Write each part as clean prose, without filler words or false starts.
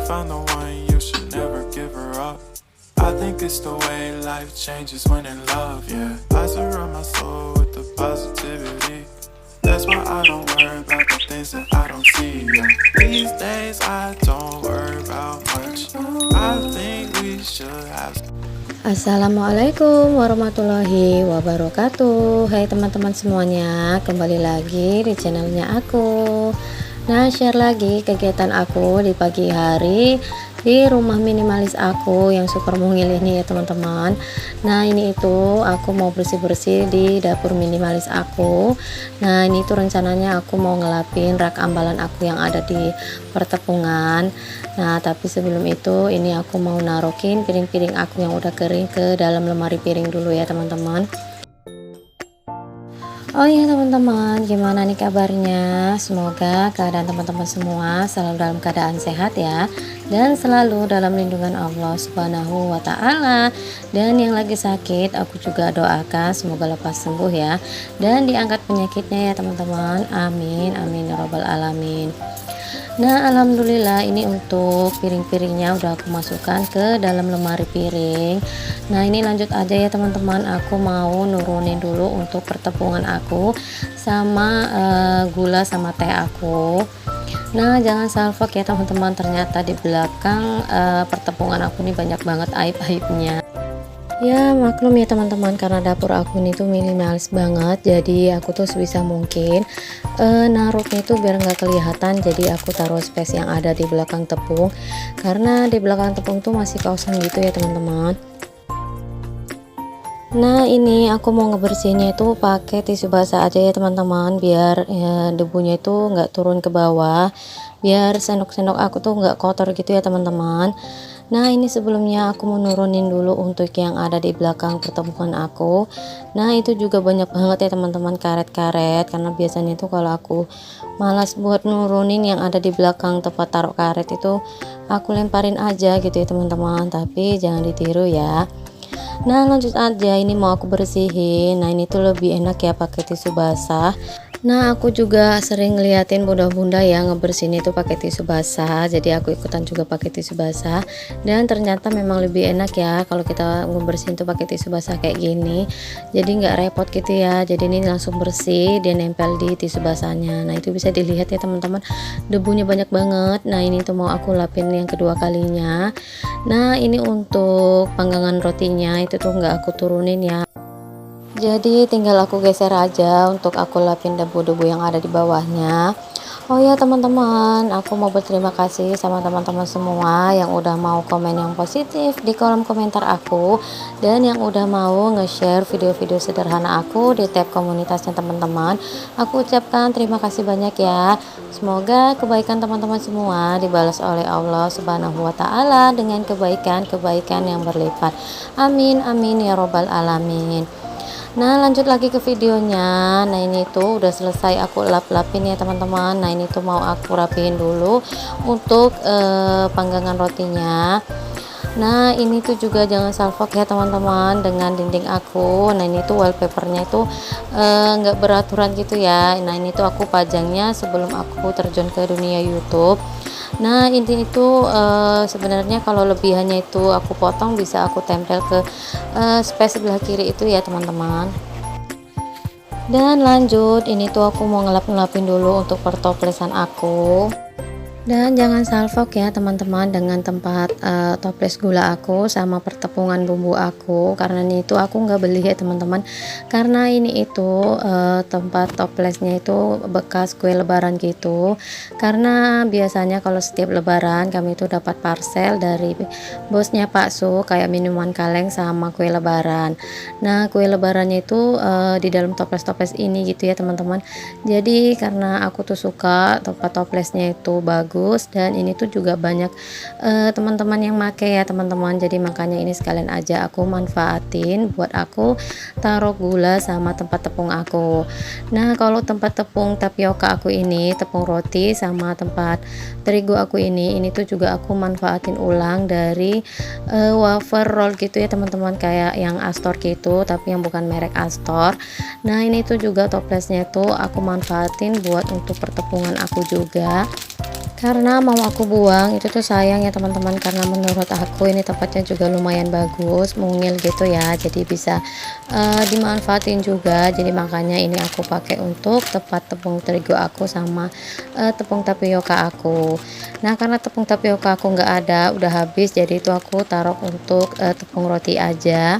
find the one, you should never give her up. I think it's the way life changes when in love, yeah. I surround my soul with the positivity. That's why I don't worry about the things that I don't see, yeah. These days I don't worry about much. I think we should have. Assalamualaikum warahmatullahi wabarakatuh. Hai teman-teman semuanya, kembali lagi di channelnya aku. Nah, share lagi kegiatan aku di pagi hari di rumah minimalis aku yang super mungil ini ya teman-teman. Nah, ini itu aku mau bersih-bersih di dapur minimalis aku. Nah, ini tuh rencananya aku mau ngelapin rak ambalan aku yang ada di pertepungan. Nah, tapi sebelum itu ini aku mau naruhin piring-piring aku yang udah kering ke dalam lemari piring dulu ya teman-teman. Oh iya teman-teman, gimana nih kabarnya? Semoga keadaan teman-teman semua selalu dalam keadaan sehat ya, dan selalu dalam lindungan Allah Subhanahu wa Ta'ala. Dan yang lagi sakit, aku juga doakan semoga lepas sembuh ya, dan diangkat penyakitnya ya teman-teman. Amin, amin ya robbal alamin. Nah, alhamdulillah ini untuk piring-piringnya udah aku masukkan ke dalam lemari piring. Nah, ini lanjut aja ya teman-teman, aku mau nurunin dulu untuk pertepungan aku sama gula sama teh aku. Nah, jangan salfok ya teman-teman, ternyata di belakang pertepungan aku ini banyak banget aib-aibnya. Ya maklum ya teman-teman, karena dapur aku ini tuh minimalis banget, jadi aku tuh sebisa mungkin naruhnya itu biar nggak kelihatan. Jadi aku taruh space yang ada di belakang tepung, karena di belakang tepung tuh masih kosong gitu ya teman-teman. Nah, ini aku mau ngebersihinnya itu pakai tisu basah aja ya teman-teman, biar debunya itu nggak turun ke bawah, biar sendok-sendok aku tuh nggak kotor gitu ya teman-teman. Nah, ini sebelumnya aku mau nurunin dulu untuk yang ada di belakang pertemuan aku. Nah, itu juga banyak banget ya teman-teman karet-karet, karena biasanya itu kalau aku malas buat nurunin yang ada di belakang tempat taruh karet itu, aku lemparin aja gitu ya teman-teman, tapi jangan ditiru ya. Nah, lanjut aja, ini mau aku bersihin. Nah, ini tuh lebih enak ya pakai tisu basah. Nah, aku juga sering ngeliatin bunda-bunda yang ngebersihin itu pakai tisu basah, jadi aku ikutan juga pakai tisu basah. Dan ternyata memang lebih enak ya kalau kita ngebersihin tuh pakai tisu basah kayak gini, jadi nggak repot gitu ya. Jadi ini langsung bersih, dia nempel di tisu basahnya. Nah, itu bisa dilihat ya teman-teman, debunya banyak banget. Nah, ini tuh mau aku lapin yang kedua kalinya. Nah, ini untuk panggangan rotinya itu tuh nggak aku turunin ya, jadi tinggal aku geser aja untuk aku lapin debu-debu yang ada di bawahnya. Oh ya teman-teman, aku mau berterima kasih sama teman-teman semua yang udah mau komen yang positif di kolom komentar aku, dan yang udah mau nge-share video-video sederhana aku di tab komunitasnya teman-teman. Aku ucapkan terima kasih banyak ya. Semoga kebaikan teman-teman semua dibalas oleh Allah Subhanahu wa Ta'ala dengan kebaikan-kebaikan yang berlipat. Amin, amin ya robbal alamin. Nah, lanjut lagi ke videonya. Nah, ini tuh udah selesai aku lap-lapin ya teman-teman. Nah, ini tuh mau aku rapiin dulu untuk panggangan rotinya. Nah, ini tuh juga jangan salfok ya teman-teman dengan dinding aku. Nah, ini tuh wallpapernya itu nggak beraturan gitu ya. Nah, ini tuh aku pajangnya sebelum aku terjun ke dunia YouTube. Nah, ini itu sebenarnya kalau lebihannya itu aku potong, bisa aku tempel ke space sebelah kiri itu ya teman-teman. Dan lanjut, ini tuh aku mau ngelap-ngelapin dulu untuk pertoplesan aku. Dan jangan salfok ya teman-teman dengan tempat toples gula aku sama pertepungan bumbu aku, karena ini itu aku nggak beli ya teman-teman, karena ini itu tempat toplesnya itu bekas kue lebaran gitu. Karena biasanya kalau setiap lebaran kami itu dapat parcel dari bosnya Pak Su kayak minuman kaleng sama kue lebaran. Nah, kue lebarannya itu di dalam toples-toples ini gitu ya teman-teman. Jadi karena aku tuh suka tempat toplesnya itu bagus, dan ini tuh juga banyak teman-teman yang make ya teman-teman, jadi makanya ini sekalian aja aku manfaatin buat aku taruh gula sama tempat tepung aku. Nah, kalau tempat tepung tapioka aku ini, tepung roti sama tempat terigu aku ini tuh juga aku manfaatin ulang dari wafer roll gitu ya teman-teman, kayak yang Astor gitu tapi yang bukan merek Astor. Nah, ini tuh juga toplesnya tuh aku manfaatin buat untuk pertepungan aku juga, karena mau aku buang itu tuh sayang ya teman-teman, karena menurut aku ini tempatnya juga lumayan bagus, mungil gitu ya, jadi bisa dimanfaatin juga. Jadi makanya ini aku pakai untuk tempat tepung terigu aku sama tepung tapioka aku. Nah karena tepung tapioka aku nggak ada, udah habis, jadi itu aku taruh untuk tepung roti aja.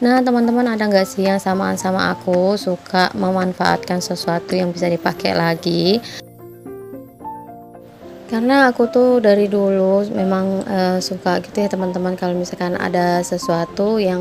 Nah teman-teman, ada nggak sih yang samaan sama aku, suka memanfaatkan sesuatu yang bisa dipakai lagi? Karena aku tuh dari dulu memang suka gitu ya teman-teman, kalau misalkan ada sesuatu yang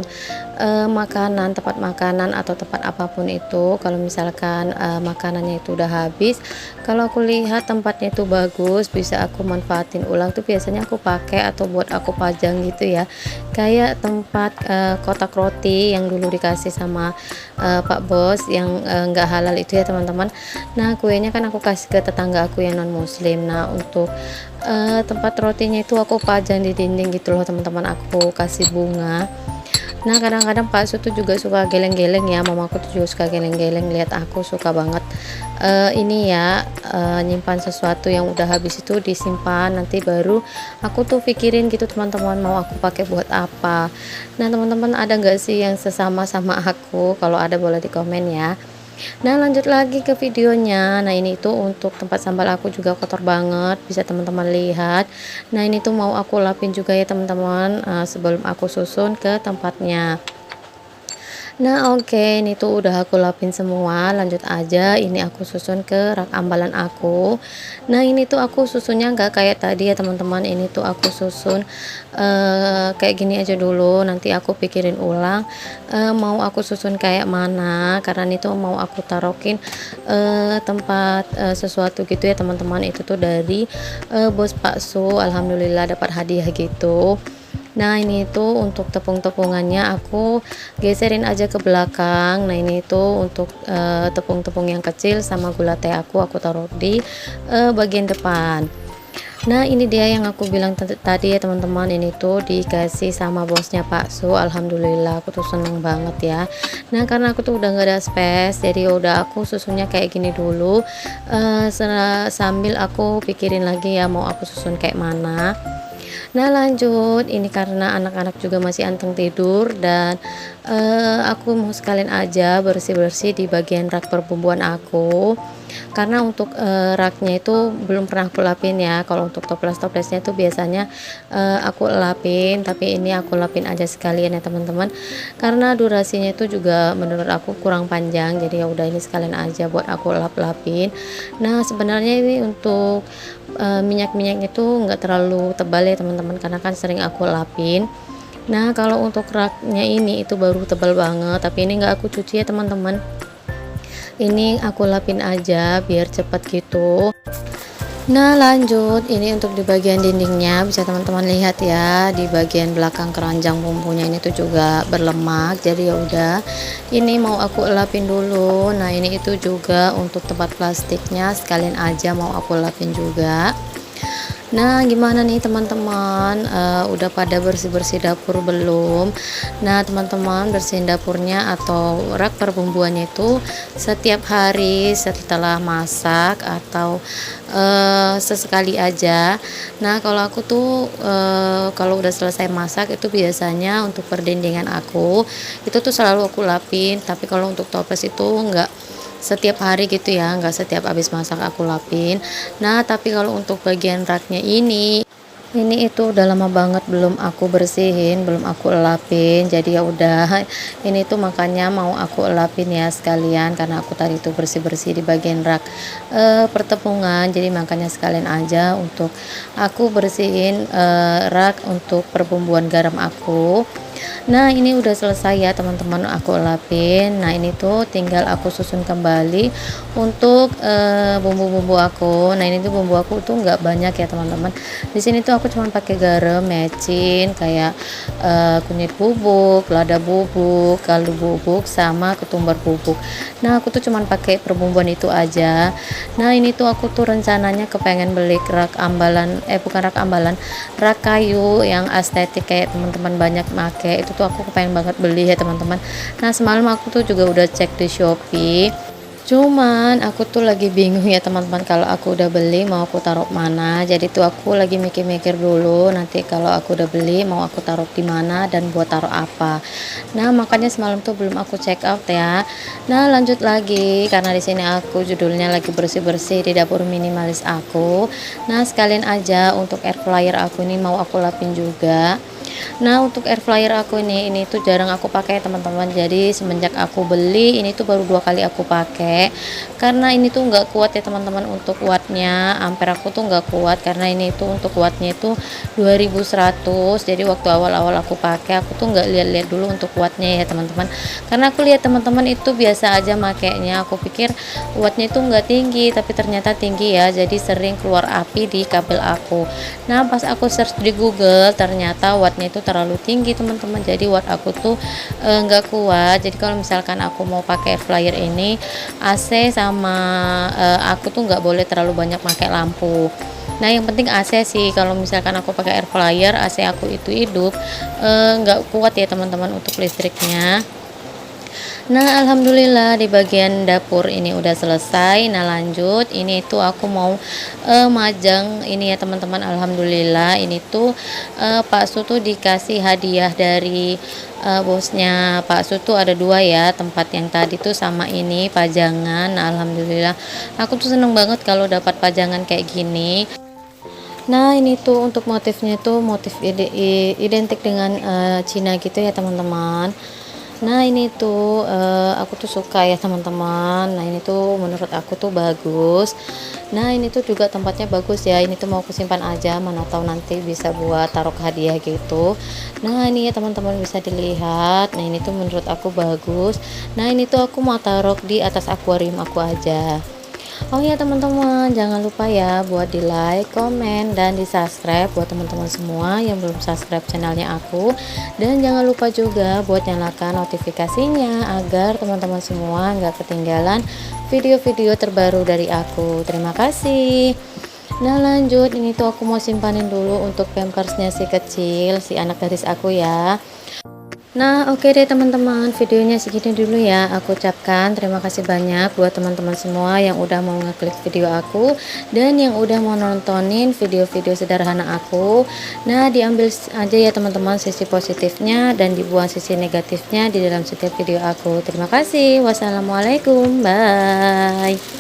makanan, tempat makanan atau tempat apapun itu, kalau misalkan makanannya itu udah habis, kalau aku lihat tempatnya itu bagus, bisa aku manfaatin ulang tuh biasanya aku pakai atau buat aku pajang gitu ya. Kayak tempat kotak roti yang dulu dikasih sama Pak Bos yang nggak halal itu ya teman-teman. Nah kuenya kan aku kasih ke tetangga aku yang non muslim. Nah untuk tempat rotinya itu aku pajang di dinding gitu loh teman-teman, aku kasih bunga. Nah kadang-kadang Pak Su tuh juga suka geleng-geleng ya, mamaku tuh juga suka geleng-geleng, lihat aku suka banget ini ya, nyimpan sesuatu yang udah habis itu disimpan, nanti baru aku tuh pikirin gitu teman-teman, mau aku pakai buat apa. Nah teman-teman, ada nggak sih yang sesama sama aku? Kalau ada boleh di komen ya. Nah lanjut lagi ke videonya. Nah ini tuh untuk tempat sambal aku juga kotor banget, bisa teman-teman lihat. Nah ini tuh mau aku lapin juga ya teman-teman, sebelum aku susun ke tempatnya. Nah oke, ini tuh udah aku lapin semua, lanjut aja ini aku susun ke rak ambalan aku. Nah ini tuh aku susunnya nggak kayak tadi ya teman-teman, ini tuh aku susun kayak gini aja dulu, nanti aku pikirin ulang mau aku susun kayak mana, karena ini tuh mau aku taruhin tempat sesuatu gitu ya teman-teman. Itu tuh dari bos Pak Su, alhamdulillah dapat hadiah gitu. Nah ini tuh untuk tepung-tepungannya aku geserin aja ke belakang. Nah ini tuh untuk tepung-tepung yang kecil sama gula teh aku taruh di bagian depan. Nah ini dia yang aku bilang tadi ya teman-teman, ini tuh dikasih sama bosnya Pak Su, alhamdulillah aku tuh seneng banget ya. Nah karena aku tuh udah nggak ada space, jadi udah aku susunnya kayak gini dulu, sambil aku pikirin lagi ya mau aku susun kayak mana. Nah lanjut, ini karena anak-anak juga masih anteng tidur, dan aku mau sekalian aja bersih-bersih di bagian rak perbumbuan aku, karena untuk raknya itu belum pernah aku lapin ya. Kalau untuk toples-toplesnya itu biasanya aku lapin, tapi ini aku lapin aja sekalian ya teman-teman, karena durasinya itu juga menurut aku kurang panjang, jadi ya udah ini sekalian aja buat aku lap-lapin. Nah sebenarnya ini untuk minyak-minyaknya itu nggak terlalu tebal ya teman-teman, karena kan sering aku lapin. Nah kalau untuk raknya ini itu baru tebal banget, tapi ini nggak aku cuci ya teman-teman, ini aku lapin aja biar cepet gitu. Nah lanjut, ini untuk di bagian dindingnya bisa teman-teman lihat ya, di bagian belakang keranjang bumbunya ini tuh juga berlemak, jadi ya udah ini mau aku elapin dulu. Nah ini itu juga untuk tempat plastiknya sekalian aja mau aku elapin juga. Nah gimana nih teman-teman, udah pada bersih-bersih dapur belum? Nah teman-teman, bersihin dapurnya atau rak perbumbuannya itu setiap hari setelah masak atau sesekali aja. Nah kalau aku tuh kalau udah selesai masak itu biasanya untuk perdindingan aku itu tuh selalu aku lapin, tapi kalau untuk toples itu enggak setiap hari gitu ya, enggak setiap habis masak aku lapin. Nah tapi kalau untuk bagian raknya ini itu udah lama banget belum aku bersihin, belum aku elapin, jadi ya udah ini tuh makanya mau aku elapin ya sekalian, karena aku tadi tuh bersih-bersih di bagian rak pertepungan, jadi makanya sekalian aja untuk aku bersihin rak untuk perbumbuan garam aku. Nah ini udah selesai ya teman-teman, aku elapin. Nah ini tuh tinggal aku susun kembali untuk bumbu-bumbu aku. Nah ini tuh bumbu aku tuh nggak banyak ya teman-teman, di sini tuh aku cuma pakai garam, mecin, kayak kunyit bubuk, lada bubuk, kaldu bubuk, sama ketumbar bubuk. Nah aku tuh cuma pakai perbumbuan itu aja. Nah ini tuh aku tuh rencananya kepengen beli rak ambalan, bukan rak ambalan, rak kayu yang estetik kayak teman-teman banyak make, itu tuh aku kepengen banget beli ya teman-teman. Nah semalam aku tuh juga udah cek di Shopee, Cuman aku tuh lagi bingung ya teman-teman, kalau aku udah beli mau aku taruh mana. Jadi tuh aku lagi mikir-mikir dulu nanti kalau aku udah beli mau aku taruh di mana dan buat taruh apa. Nah, makanya semalam tuh belum aku check out ya. Nah, lanjut lagi karena di sini aku judulnya lagi bersih-bersih di dapur minimalis aku. Nah, sekalian aja untuk air fryer aku ini mau aku lapin juga. Nah, untuk air fryer aku ini tuh jarang aku pakai teman-teman. Jadi semenjak aku beli ini tuh baru 2 kali aku pakai. Karena ini tuh nggak kuat ya teman-teman untuk wattnya. Ampere aku tuh nggak kuat karena ini tuh untuk wattnya itu 2100. Jadi waktu awal-awal aku pakai aku tuh nggak lihat-lihat dulu untuk wattnya ya teman-teman. Karena aku lihat teman-teman itu biasa aja makainya. Aku pikir wattnya itu nggak tinggi tapi ternyata tinggi ya. Jadi sering keluar api di kabel aku. Nah, pas aku search di Google ternyata wattnya itu terlalu tinggi teman-teman. Jadi watt aku tuh nggak kuat. Jadi kalau misalkan aku mau pakai air fryer ini AC sama aku tuh nggak boleh terlalu banyak pakai lampu. Nah, yang penting AC sih. Kalau misalkan aku pakai air fryer AC aku itu hidup nggak kuat ya teman-teman untuk listriknya. Nah, alhamdulillah di bagian dapur ini udah selesai. Nah, lanjut ini tuh aku mau majang ini ya teman-teman. Alhamdulillah ini tuh Pak Su tuh dikasih hadiah dari bosnya Pak Su tuh ada 2 ya, tempat yang tadi tuh sama ini pajangan. Nah, alhamdulillah aku tuh seneng banget kalau dapat pajangan kayak gini. Nah, ini tuh untuk motifnya tuh motif identik dengan Cina gitu ya teman-teman. Nah, ini tuh aku tuh suka ya teman-teman. Nah, ini tuh menurut aku tuh bagus. Nah, ini tuh juga tempatnya bagus ya. Ini tuh mau aku simpan aja, mana tahu nanti bisa buat taruh hadiah gitu. Nah, ini ya teman-teman bisa dilihat. Nah, ini tuh menurut aku bagus. Nah, ini tuh aku mau taruh di atas akuarium aku aja. Oh ya teman-teman, jangan lupa ya buat di like, komen, dan di subscribe buat teman-teman semua yang belum subscribe channelnya aku. Dan jangan lupa juga buat nyalakan notifikasinya agar teman-teman semua nggak ketinggalan video-video terbaru dari aku. Terima kasih. Nah, lanjut ini tuh aku mau simpanin dulu untuk pampersnya si kecil, si anak gadis aku ya. Nah, oke deh teman-teman, videonya segini dulu ya. Aku ucapkan terima kasih banyak buat teman-teman semua yang udah mau ngeklik video aku dan yang udah mau nontonin video-video sederhana aku. Nah, diambil aja ya teman-teman sisi positifnya dan dibuang sisi negatifnya di dalam setiap video aku. Terima kasih. Wassalamualaikum. Bye.